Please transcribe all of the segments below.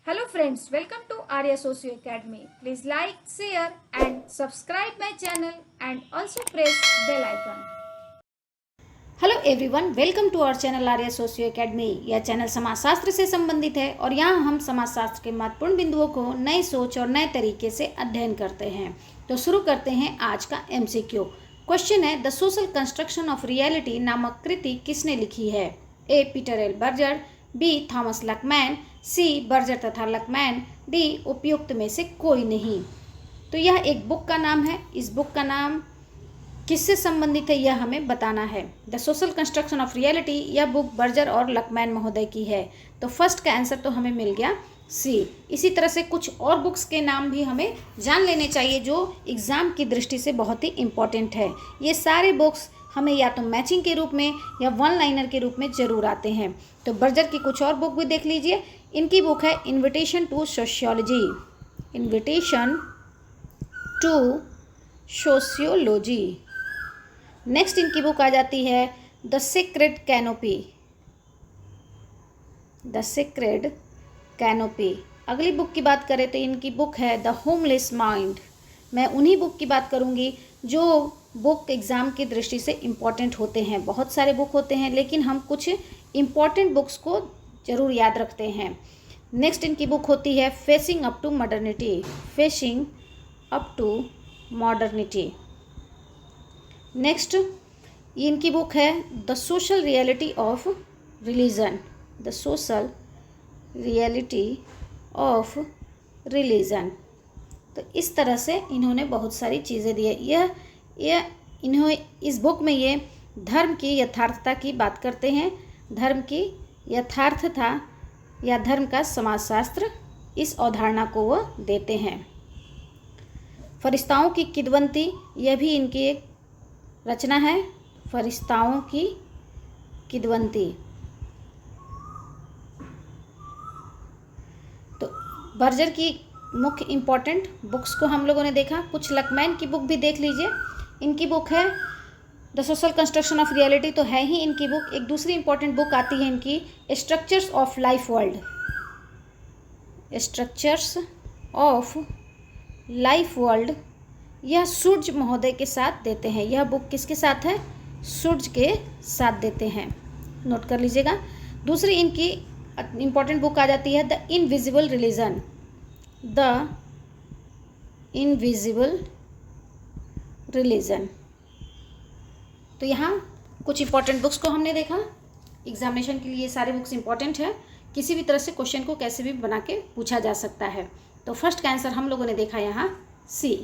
Hello friends, welcome to Arya Socio Academy. Please like, share and subscribe my channel and also press bell icon. Hello everyone, welcome to our channel Arya socio academy. यह चैनल समाजशास्त्र से संबंधित है और यहाँ हम समाजशास्त्र के महत्वपूर्ण बिंदुओं को नई सोच और नए तरीके से अध्ययन करते हैं। तो शुरू करते हैं आज का एमसीक्यू। क्वेश्चन है, the social construction of reality नामक कृति किसने लिखी है? A. Peter L Berger, B. Thomas Luckmann, C. Berger तथा लकमैन, डी. उपयुक्त में से कोई नहीं। तो यह एक बुक का नाम है। इस बुक का नाम किससे संबंधित है यह हमें बताना है। The social construction of reality, यह बुक बर्जर और लकमैन महोदय की है। तो फर्स्ट का आंसर तो हमें मिल गया सी। इसी तरह से कुछ और बुक्स के नाम भी हमें जान लेने चाहिए जो एग्ज़ाम की दृष्टि से बहुत ही इम्पॉर्टेंट है। ये सारे बुक्स हमें या तो मैचिंग के रूप में या वन लाइनर के रूप में ज़रूर आते हैं। तो बर्जर की कुछ और बुक भी देख लीजिए। इनकी बुक है invitation to sociology, invitation to sociology. Next इनकी बुक आ जाती है the sacred canopy, the sacred canopy. अगली बुक की बात करें तो इनकी बुक है द होमलेस माइंड। मैं उन्हीं बुक की बात करूंगी जो बुक एग्ज़ाम की दृष्टि से इम्पॉर्टेंट होते हैं। बहुत सारे बुक होते हैं लेकिन हम कुछ इम्पॉर्टेंट बुक्स को ज़रूर याद रखते हैं। नेक्स्ट इनकी बुक होती है facing up to modernity, facing up to modernity. Next इनकी बुक है the social reality of religion, the social reality of religion. तो इस तरह से इन्होंने बहुत सारी चीज़ें दी है। यह इन्होंने इस बुक में ये धर्म की यथार्थता की बात करते हैं। धर्म की यथार्थता या धर्म का समाजशास्त्र, इस अवधारणा को वह देते हैं। फरिश्ताओं की किदवंती, यह भी इनकी एक रचना है, फरिश्ताओं की किदवंती। तो बर्जर की मुख्य इम्पॉर्टेंट बुक्स को हम लोगों ने देखा। कुछ लकमैन की बुक भी देख लीजिए। इनकी बुक है the social construction of reality, तो है ही इनकी बुक। एक दूसरी इम्पॉर्टेंट बुक आती है इनकी structures of life world, structures of life world. यह सूर्य महोदय के साथ देते हैं। यह बुक किसके साथ है? सूर्य के साथ देते हैं, नोट कर लीजिएगा। दूसरी इनकी इम्पॉर्टेंट बुक आ जाती है the invisible religion, the invisible religion. तो यहाँ कुछ इंपॉर्टेंट बुक्स को हमने देखा। एग्जामिनेशन के लिए ये सारे बुक्स इंपॉर्टेंट है। किसी भी तरह से क्वेश्चन को कैसे भी बना के पूछा जा सकता है। तो फर्स्ट का आंसर हम लोगों ने देखा यहाँ सी।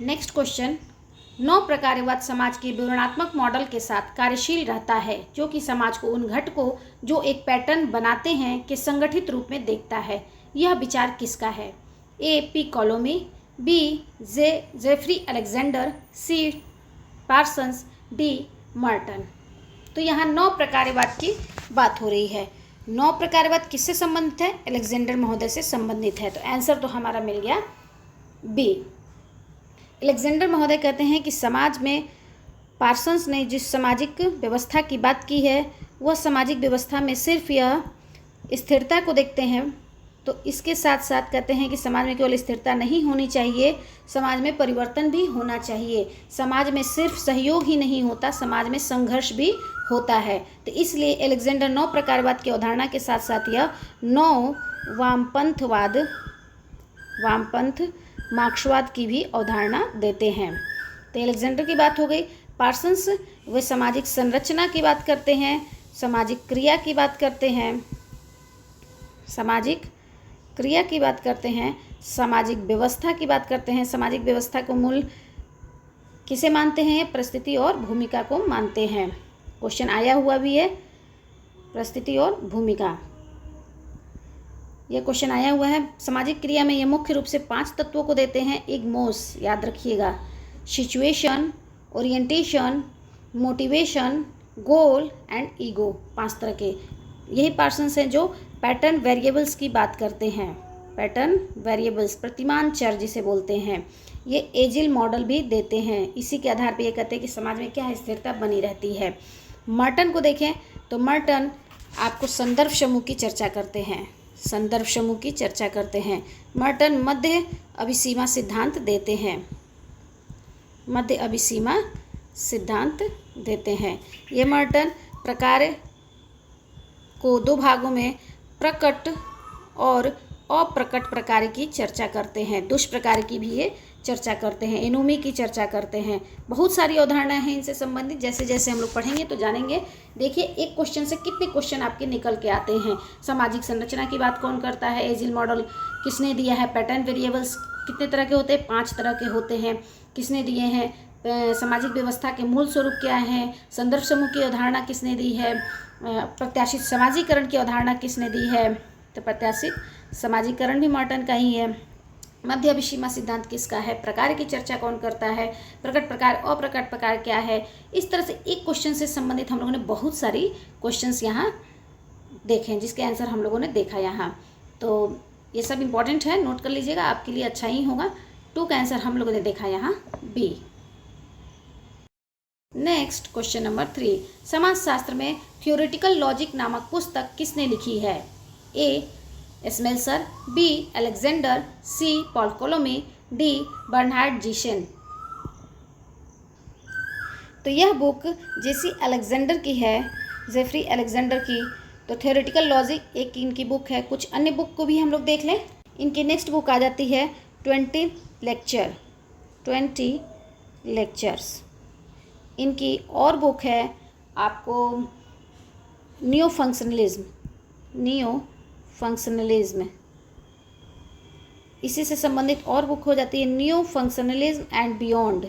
नेक्स्ट क्वेश्चन, 9 प्रकारवाद समाज के विवरणात्मक मॉडल के साथ कार्यशील रहता है जो कि समाज को उन घटकों जो एक पैटर्न बनाते हैं के संगठित रूप में देखता है। यह विचार किसका है? A. P. Colomy, B. Jeffrey Alexander, C. Parsons, D. Merton. तो यहाँ 9 प्रकारवाद की बात हो रही है। 9 प्रकारवाद किससे संबंधित है? अलेक्जेंडर महोदय से संबंधित है। तो आंसर तो हमारा मिल गया बी। अलेक्जेंडर महोदय कहते हैं कि समाज में पार्सन्स ने जिस सामाजिक व्यवस्था की बात की है वह सामाजिक व्यवस्था में सिर्फ यह स्थिरता को देखते हैं। तो इसके साथ साथ कहते हैं कि समाज में केवल स्थिरता नहीं होनी चाहिए, समाज में परिवर्तन भी होना चाहिए। समाज में सिर्फ सहयोग ही नहीं होता, समाज में संघर्ष भी होता है। तो इसलिए अलेक्जेंडर 9 प्रकारवाद की अवधारणा के साथ साथ यह 9 वामपंथवाद, वामपंथ मार्क्सवाद की भी अवधारणा देते हैं। तो अलेक्जेंडर की बात हो गई। पार्सन्स वे सामाजिक संरचना की बात करते हैं, सामाजिक क्रिया की बात करते हैं, सामाजिक क्रिया की बात करते हैं, सामाजिक व्यवस्था की बात करते हैं। सामाजिक व्यवस्था को मूल किसे मानते हैं? परिस्थिति और भूमिका को मानते हैं। क्वेश्चन आया हुआ भी है, परिस्थिति और भूमिका, यह क्वेश्चन आया हुआ है। सामाजिक क्रिया में यह मुख्य रूप से 5 तत्वों को देते हैं। इग्मोस, याद रखिएगा, situation, orientation, motivation, goal and ego. 5 तरह के यही पार्सन्स हैं जो पैटर्न वेरिएबल्स की बात करते हैं। पैटर्न वेरिएबल्स, प्रतिमान चर जिसे बोलते हैं। ये एजिल मॉडल भी देते हैं। इसी के आधार पर ये कहते हैं कि समाज में क्या स्थिरता बनी रहती है। मर्टन को देखें तो मर्टन आपको संदर्भ समूह की चर्चा करते हैं। संदर्भ समूह की चर्चा करते हैं। मर्टन मध्य अभिसीमा सिद्धांत देते हैं। मध्य अभिसीमा सिद्धांत देते हैं। ये मर्टन प्रकार को दो भागों में प्रकट और अप्रकट प्रकार की चर्चा करते हैं। दुष्प्रकार की भी ये चर्चा करते हैं, एनोमी की चर्चा करते हैं। बहुत सारी अवधारणाएं हैं इनसे संबंधित, जैसे जैसे हम लोग पढ़ेंगे तो जानेंगे। देखिए एक क्वेश्चन से कितने क्वेश्चन आपके निकल के आते हैं। सामाजिक संरचना की बात कौन करता है, एजिल मॉडल किसने दिया है, पैटर्न वेरिएबल्स कितने तरह के होते हैं, 5 तरह के होते हैं, किसने दिए हैं, सामाजिक व्यवस्था के मूल स्वरूप क्या है, संदर्भ समूह की अवधारणा किसने दी है, प्रत्याशित समाजीकरण की अवधारणा किसने दी है, तो प्रत्याशित समाजीकरण भी मॉर्टन का ही है। मध्य अभिसीमा सिद्धांत किसका है, प्रकार की चर्चा कौन करता है, प्रकट प्रकार अप्रकट प्रकार क्या है। इस तरह से एक क्वेश्चन से संबंधित हम लोगों ने बहुत सारी क्वेश्चंस यहाँ देखे हैं, जिसके आंसर हम लोगों ने देखा यहाँ। तो ये सब इम्पॉर्टेंट है, नोट कर लीजिएगा, आपके लिए अच्छा ही होगा। 2 का आंसर हम लोगों ने देखा यहाँ बी। नेक्स्ट क्वेश्चन नंबर 3, समाजशास्त्र में थ्योरेटिकल लॉजिक नामक पुस्तक किसने लिखी है। ए स्मेल्सर, बी अलेक्जेंडर, सी पॉल कोलोमी, डी बर्नहार्ड जीशन। तो यह बुक जेसी अलेक्जेंडर की है, जेफरी अलेक्जेंडर की। तो थ्योरेटिकल लॉजिक एक इनकी बुक है। कुछ अन्य बुक को भी हम लोग देख लें। इनकी नेक्स्ट बुक आ जाती है 20 लेक्चर्स। इनकी और बुक है आपको नियो फंक्शनलिज्म। इसी से संबंधित और बुक हो जाती है नियो फंक्शनलिज्म एंड बियॉन्ड,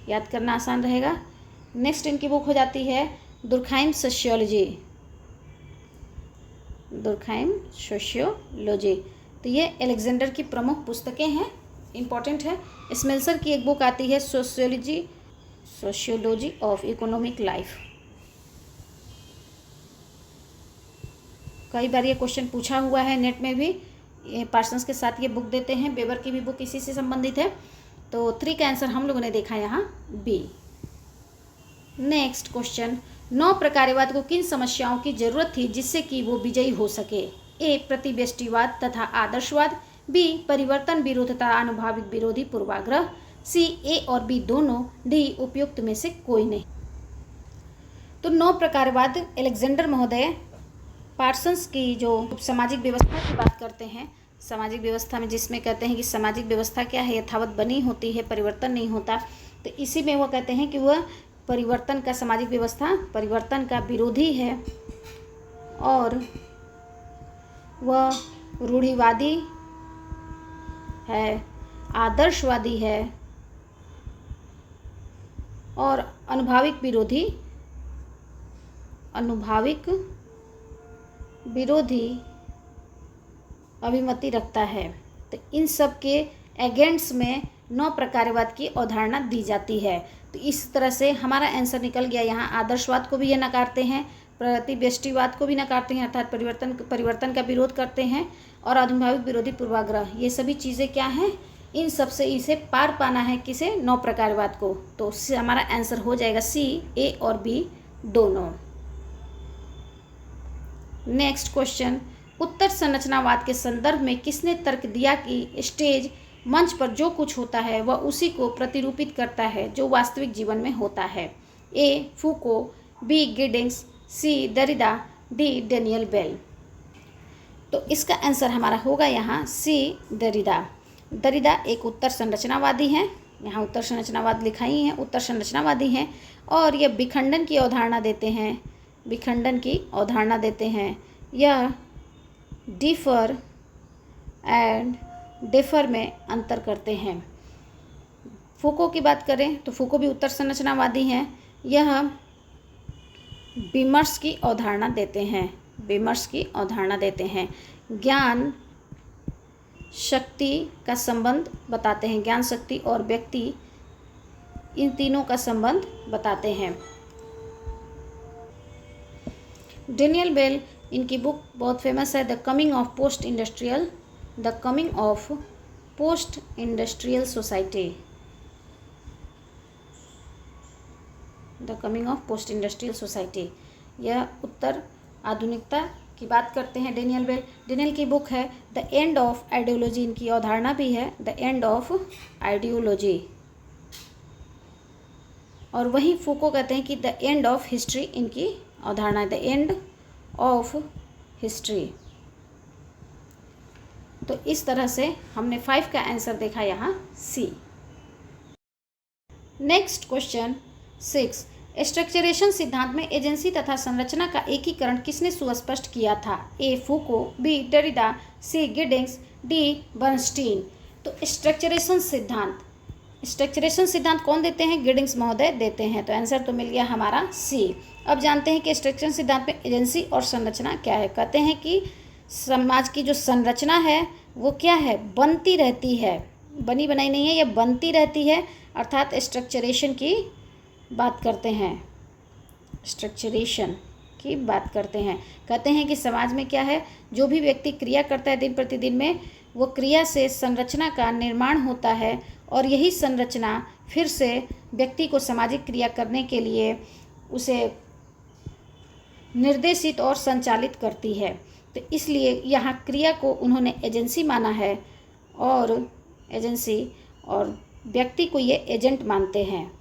याद करना आसान रहेगा। नेक्स्ट इनकी बुक हो जाती है दुर्खाइम सोशियोलॉजी। तो ये अलेक्जेंडर की प्रमुख पुस्तकें हैं, इम्पॉर्टेंट है। स्मेल्सर की एक बुक आती है सोशियोलॉजी ऑफ इकोनॉमिक लाइफ। कई बार ये क्वेश्चन पूछा हुआ है नेट में भी, ये पार्सन्स के साथ ये बुक देते हैं। बेबर की भी बुक इसी से संबंधित है। तो 3 का आंसर हम लोगों ने देखा यहाँ बी। नेक्स्ट क्वेश्चन, 9 प्रकारवाद को किन समस्याओं की जरूरत थी जिससे कि वो विजयी हो सके। ए प्रतिवेष्टिवाद तथा आदर्शवाद, बी परिवर्तन विरोध तथा अनुभाविक विरोधी पूर्वाग्रह, सी ए और बी दोनों, डी उपयुक्त में से कोई नहीं। तो 9 प्रकारवाद अलेक्जेंडर महोदय पार्सन्स की जो सामाजिक व्यवस्था की बात करते हैं, सामाजिक व्यवस्था में जिसमें कहते हैं कि सामाजिक व्यवस्था क्या है, यथावत बनी होती है, परिवर्तन नहीं होता। तो इसी में वो कहते हैं कि वह परिवर्तन का, सामाजिक व्यवस्था परिवर्तन का विरोधी है और वह रूढ़िवादी है, आदर्शवादी है और अनुभाविक विरोधी अभिमति रखता है। तो इन सब के एगेंस्ट में 9 प्रकारवाद की अवधारणा दी जाती है। तो इस तरह से हमारा आंसर निकल गया यहाँ। आदर्शवाद को भी ये नकारते हैं, प्रतिवेष्टिवाद को भी नकारते हैं, अर्थात परिवर्तन का विरोध करते हैं, और अनुभाविक विरोधी पूर्वाग्रह, ये सभी चीज़ें क्या हैं, इन सब से इसे पार पाना है, किसे, 9 प्रकारवाद को। तो उससे हमारा आंसर हो जाएगा सी, ए और बी दोनों। नेक्स्ट क्वेश्चन, उत्तर संरचनावाद के संदर्भ में किसने तर्क दिया कि स्टेज मंच पर जो कुछ होता है वह उसी को प्रतिरूपित करता है जो वास्तविक जीवन में होता है। ए फूको, बी गिडिंग्स, सी दरिदा, डी डेनियल बेल। तो इसका आंसर हमारा होगा यहाँ सी दरिदा। दरिदा एक उत्तर संरचनावादी हैं, यहाँ उत्तर संरचनावाद लिखा ही है, उत्तर संरचनावादी हैं, और यह विखंडन की अवधारणा देते हैं, यह डिफर एंड डेफर में अंतर करते हैं। फूको की बात करें तो फूको भी उत्तर संरचनावादी हैं, यह विमर्श की अवधारणा देते हैं, ज्ञान शक्ति का संबंध बताते हैं, ज्ञान शक्ति और व्यक्ति, इन तीनों का संबंध बताते हैं। डेनियल बेल, इनकी बुक बहुत फेमस है, the coming of post industrial society. यह उत्तर आधुनिकता की बात करते हैं डेनियल बेल। डेनियल की बुक है द एंड ऑफ आइडियोलॉजी, इनकी अवधारणा भी है द एंड ऑफ आइडियोलॉजी। और वहीं फूको कहते हैं कि द एंड ऑफ हिस्ट्री, इनकी अवधारणा द एंड ऑफ हिस्ट्री। तो इस तरह से हमने 5 का आंसर देखा यहाँ सी। नेक्स्ट क्वेश्चन 6, स्ट्रक्चरेशन सिद्धांत में एजेंसी तथा संरचना का एकीकरण किसने सुस्पष्ट किया था? ए फूको, बी डेरिडा, सी गिडिंग्स, डी बर्नस्टीन। तो स्ट्रक्चरेशन सिद्धांत कौन देते हैं? गिडिंग्स महोदय देते हैं। तो आंसर तो मिल गया हमारा सी। अब जानते हैं कि स्ट्रक्चरेशन सिद्धांत में एजेंसी और संरचना क्या है। कहते हैं कि समाज की जो संरचना है वो क्या है? बनती रहती है, बनी बनाई नहीं है, ये बनती रहती है, अर्थात स्ट्रक्चरेशन की बात करते हैं, स्ट्रक्चरेशन की बात करते हैं। कहते हैं कि समाज में क्या है, जो भी व्यक्ति क्रिया करता है दिन प्रतिदिन में, वो क्रिया से संरचना का निर्माण होता है और यही संरचना फिर से व्यक्ति को सामाजिक क्रिया करने के लिए उसे निर्देशित और संचालित करती है। तो इसलिए यहाँ क्रिया को उन्होंने एजेंसी माना है और एजेंसी, और व्यक्ति को ये एजेंट मानते हैं,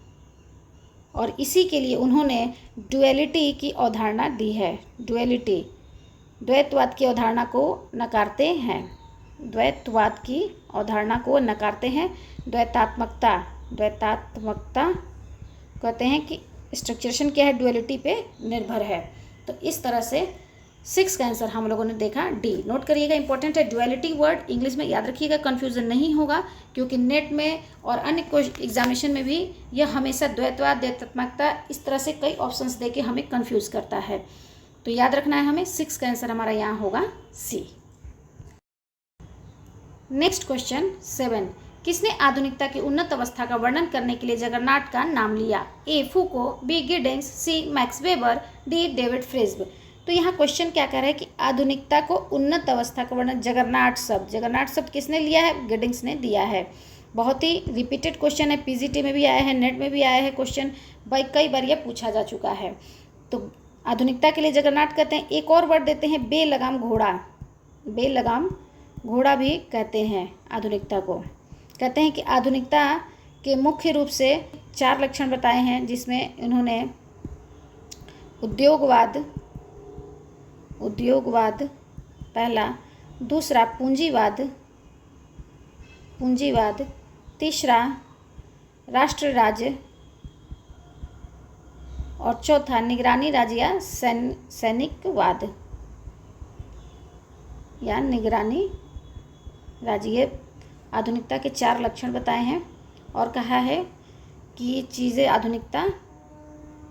और इसी के लिए उन्होंने ड्युअलिटी की अवधारणा दी है। ड्युअलिटी, द्वैतवाद की अवधारणा को नकारते हैं, द्वैतवाद की अवधारणा को नकारते हैं। द्वैतात्मकता कहते हैं कि स्ट्रक्चरेशन क्या है? ड्युअलिटी पे निर्भर है। तो इस तरह से 6 का आंसर हम लोगों ने देखा डी। नोट करिएगा, इंपॉर्टेंट है ड्युअलिटी वर्ड, इंग्लिश में याद रखिएगा, कन्फ्यूजन नहीं होगा, क्योंकि नेट में और अन्य एग्जामिनेशन में भी यह हमेशा द्वैतवाद, द्वैतात्मकता, इस तरह से कई ऑप्शंस देके हमें कन्फ्यूज करता है। तो याद रखना है हमें, 6 का आंसर हमारा यहाँ होगा सी। नेक्स्ट क्वेश्चन 7, किसने आधुनिकता की उन्नत अवस्था का वर्णन करने के लिए जगरनाट का नाम लिया? ए फूको, B Giddings, C Max weber, D David फ्रिज्ब। तो यहाँ क्वेश्चन क्या कह रहा है कि आधुनिकता को उन्नत अवस्था का वर्णन, जगरनाट शब्द किसने लिया है? गिडिंग्स ने दिया है। बहुत ही रिपीटेड क्वेश्चन है, पीजीटी में भी आया है, नेट में भी आया है क्वेश्चन, कई बार यह पूछा जा चुका है। तो आधुनिकता के लिए जगरनाट कहते हैं। एक और वर्ड देते हैं बेलगाम घोड़ा, बेलगाम घोड़ा भी कहते हैं आधुनिकता को। कहते हैं कि आधुनिकता के मुख्य रूप से 4 लक्षण बताए हैं, जिसमें उन्होंने उद्योगवाद पहला, दूसरा पूंजीवाद, तीसरा राष्ट्र राज्य, और चौथा निगरानी राज्य या सैनिकवाद या निगरानी राज्य। ये आधुनिकता के 4 लक्षण बताए हैं और कहा है कि ये चीज़ें आधुनिकता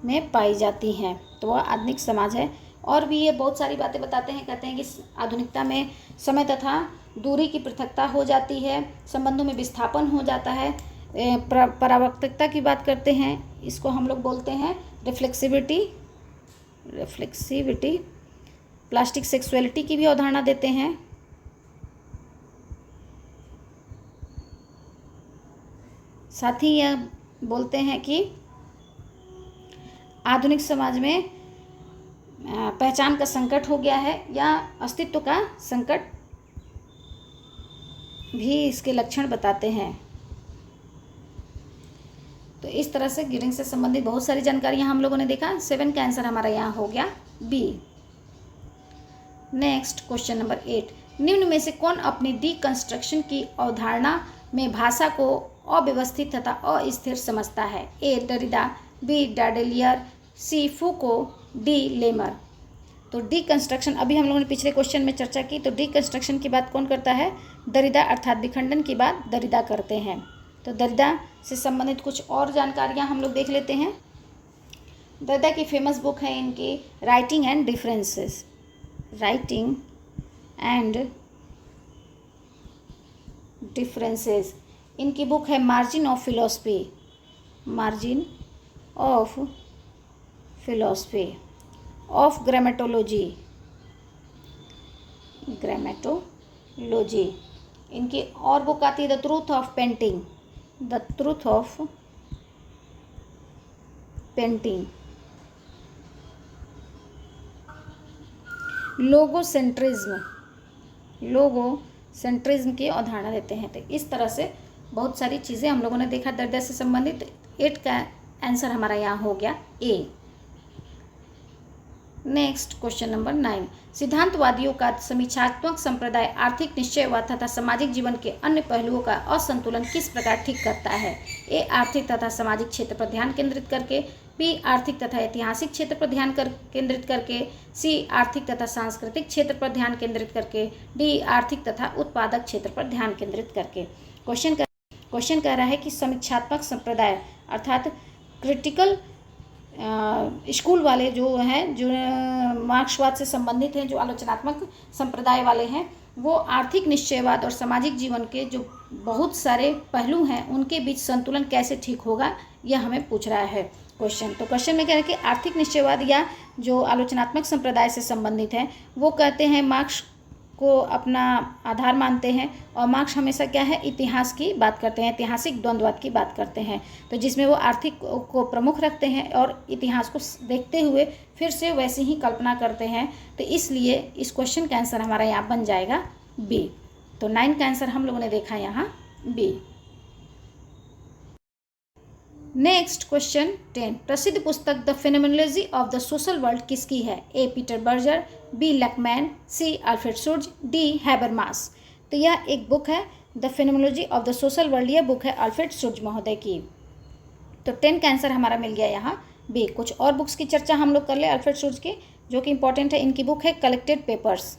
में पाई जाती हैं, तो वह आधुनिक समाज है। और भी ये बहुत सारी बातें बताते हैं। कहते हैं कि आधुनिकता में समय तथा दूरी की पृथकता हो जाती है, संबंधों में विस्थापन हो जाता है, परावर्तकता की बात करते हैं, इसको हम लोग बोलते हैं रिफ्लेक्सिविटी, प्लास्टिक सेक्सुअलिटी की भी अवधारणा देते हैं। साथ ही यह बोलते हैं कि आधुनिक समाज में पहचान का संकट हो गया है या अस्तित्व का संकट भी इसके लक्षण बताते हैं। तो इस तरह से गिडिंग से संबंधित बहुत सारी जानकारियां हम लोगों ने देखा। 7 का आंसर हमारा यहाँ हो गया बी। नेक्स्ट क्वेश्चन नंबर 8, निम्न में से कौन अपनी डीकंस्ट्रक्शन की अवधारणा में भाषा को अव्यवस्थित तथा अस्थिर समझता है? ए डरिडा, बी डाडेलियर, सी फूको, डी लेमर। तो डीकंस्ट्रक्शन अभी हम लोगों ने पिछले क्वेश्चन में चर्चा की। तो डीकंस्ट्रक्शन की बात कौन करता है? दरिदा, अर्थात विखंडन की बात दरिदा करते हैं। तो दरिदा से संबंधित कुछ और जानकारियां हम लोग देख लेते हैं। दरिदा की फेमस बुक है इनकी राइटिंग एंड डिफरेंसेस। इनकी बुक है margin of philosophy of grammatology. इनकी और बुक आती है द ट्रूथ ऑफ पेंटिंग। लोगोसेंट्रिज्म की अवधारणा देते हैं। तो इस तरह से बहुत सारी चीज़ें हम लोगों ने देखा दर्जा से संबंधित। 8 का आंसर हमारा यहाँ हो गया ए। नेक्स्ट क्वेश्चन नंबर 9, सिद्धांतवादियों का समीक्षात्मक संप्रदाय आर्थिक निश्चयवाद तथा सामाजिक जीवन के अन्य पहलुओं का असंतुलन किस प्रकार ठीक करता है? ए, आर्थिक तथा सामाजिक क्षेत्र पर ध्यान केंद्रित करके, बी, आर्थिक तथा ऐतिहासिक क्षेत्र पर ध्यान केंद्रित करके, सी, आर्थिक तथा सांस्कृतिक क्षेत्र पर ध्यान केंद्रित करके, डी, आर्थिक तथा उत्पादक क्षेत्र पर ध्यान केंद्रित करके। क्वेश्चन कह रहा है कि समीक्षात्मक संप्रदाय अर्थात क्रिटिकल स्कूल वाले जो हैं, जो मार्क्सवाद से संबंधित हैं, जो आलोचनात्मक संप्रदाय वाले हैं, वो आर्थिक निश्चयवाद और सामाजिक जीवन के जो बहुत सारे पहलू हैं उनके बीच संतुलन कैसे ठीक होगा, यह हमें पूछ रहा है क्वेश्चन। तो क्वेश्चन में कह रहा है कि आर्थिक निश्चयवाद या जो आलोचनात्मक संप्रदाय से संबंधित हैं वो कहते हैं मार्क्स को अपना आधार मानते हैं, और मार्क्स हमेशा क्या है, इतिहास की बात करते हैं, ऐतिहासिक द्वंद्ववाद की बात करते हैं। तो जिसमें वो आर्थिक को प्रमुख रखते हैं और इतिहास को देखते हुए फिर से वैसी ही कल्पना करते हैं। तो इसलिए इस क्वेश्चन का आंसर हमारा यहाँ बन जाएगा बी। तो 9 का आंसर हम लोगों ने देखा यहाँ बी। नेक्स्ट क्वेश्चन 10, प्रसिद्ध पुस्तक the phenomenology of the social world किसकी है? A, Peter Berger, B, लकमैन, C, Alfred शुर्ज, D, Habermas. तो यह एक बुक है the phenomenology of the social world, यह बुक है अल्फ्रेड शुर्ज महोदय की। तो 10 का आंसर हमारा मिल गया यहाँ बी। कुछ और बुक्स की चर्चा हम लोग कर ले अल्फ्रेड शुर्ज की, जो कि इंपॉर्टेंट है। इनकी बुक है collected papers,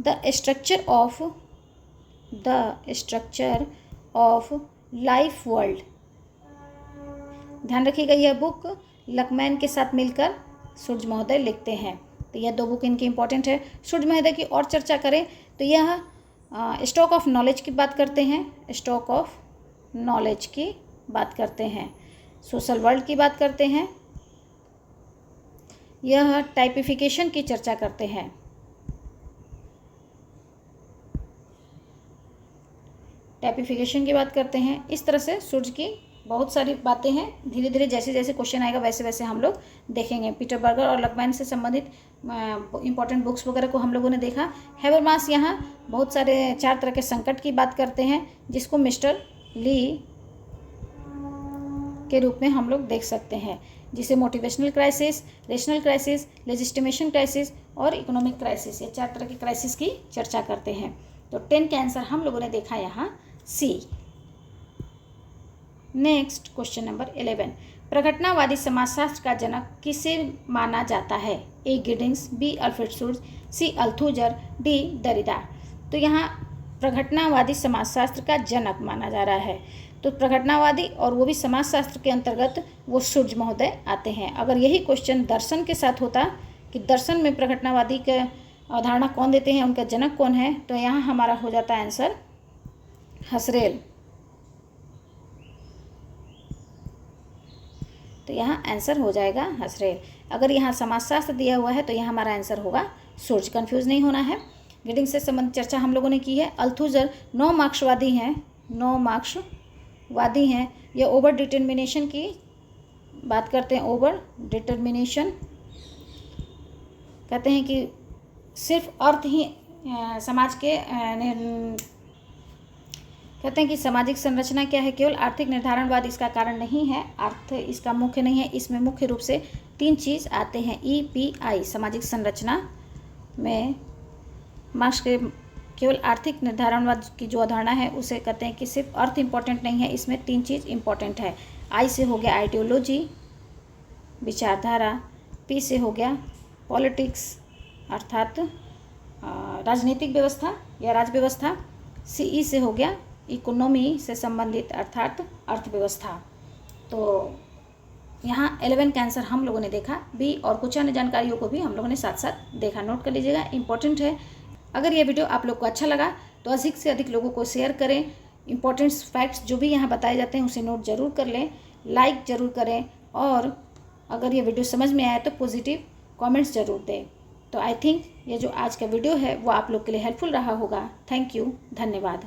the structure of life world. ध्यान रखिएगा यह बुक लकमैन के साथ मिलकर शुर्ज महोदय लिखते हैं। तो यह 2 बुक इनकी इंपॉर्टेंट है। शुर्ज महोदय की और चर्चा करें तो यह स्टॉक ऑफ नॉलेज की बात करते हैं, स्टॉक ऑफ नॉलेज की बात करते हैं, सोशल वर्ल्ड की बात करते हैं, यह टाइपिफिकेशन की चर्चा करते हैं, टाइपिफिकेशन की बात करते हैं। इस तरह से सूर्य की बहुत सारी बातें हैं। धीरे धीरे जैसे जैसे क्वेश्चन आएगा वैसे वैसे हम लोग देखेंगे। पीटर बर्गर और लकमैन से संबंधित इंपॉर्टेंट बुक्स वगैरह को हम लोगों ने देखा। हैबरमास यहाँ बहुत सारे 4 तरह के संकट की बात करते हैं, जिसको मिस्टर ली के रूप में हम लोग देख सकते हैं, जिसे motivational crisis, rational crisis, legitimation crisis और इकोनॉमिक क्राइसिस, ये 4 तरह के क्राइसिस की चर्चा करते हैं। तो 10 का आंसर हम लोगों ने देखा यहाँ सी। नेक्स्ट क्वेश्चन नंबर 11, प्रघटनावादी समाजशास्त्र का जनक किसे माना जाता है? ए, गिडिंग्स, बी, अल्फ्रेड शुर्ज, सी, अल्थुजर, डी, दरिदा। तो यहाँ प्रघटनावादी समाजशास्त्र का जनक माना जा रहा है। तो प्रघटनावादी और वो भी समाजशास्त्र के अंतर्गत वो शुर्ज महोदय आते हैं। अगर यही क्वेश्चन दर्शन के साथ होता कि दर्शन में प्रघटनावादी के अवधारणा कौन देते हैं, उनका जनक कौन है, तो यहाँ हमारा हो जाता है आंसर हसरेल। तो यहाँ आंसर हो जाएगा हसरेल। अगर यहाँ समाजशास्त्र दिया हुआ है तो यहाँ हमारा आंसर होगा सूर्य। कंफ्यूज नहीं होना है। गिडिंग से संबंधित चर्चा हम लोगों ने की है। अल्थुजर 9 मार्क्सवादी हैं, 9 मार्क्सवादी हैं। ये ओवर डिटर्मिनेशन की बात करते हैं। ओवर डिटर्मिनेशन कहते हैं कि सिर्फ अर्थ ही समाज के कहते हैं कि सामाजिक संरचना क्या है, केवल आर्थिक निर्धारणवाद इसका कारण नहीं है, अर्थ इसका मुख्य नहीं है। इसमें मुख्य रूप से 3 चीज़ आते हैं। EPI सामाजिक संरचना में मार्क्स के केवल आर्थिक निर्धारणवाद की जो अवधारणा है उसे कहते हैं कि सिर्फ अर्थ इम्पोर्टेंट नहीं है, इसमें 3 चीज़ इम्पोर्टेंट है। I से हो गया आइडियोलॉजी, विचारधारा। P से हो गया पॉलिटिक्स अर्थात राजनीतिक व्यवस्था या राज व्यवस्था। CE से हो गया इकोनॉमी से संबंधित अर्थात अर्थव्यवस्था। तो यहाँ 11 का आंसर हम लोगों ने देखा बी, और कुछ अन्य जानकारियों को भी हम लोगों ने साथ साथ देखा। नोट कर लीजिएगा, इंपॉर्टेंट है। अगर ये वीडियो आप लोग को अच्छा लगा तो अधिक से अधिक लोगों को शेयर करें। इंपॉर्टेंट फैक्ट्स जो भी यहाँ बताए जाते हैं उसे नोट जरूर कर लें, लाइक ज़रूर करें, और अगर ये वीडियो समझ में आए तो पॉजिटिव कमेंट्स ज़रूर दें। तो आई थिंक ये जो आज का वीडियो है वो आप लोग के लिए हेल्पफुल रहा होगा। थैंक यू, धन्यवाद।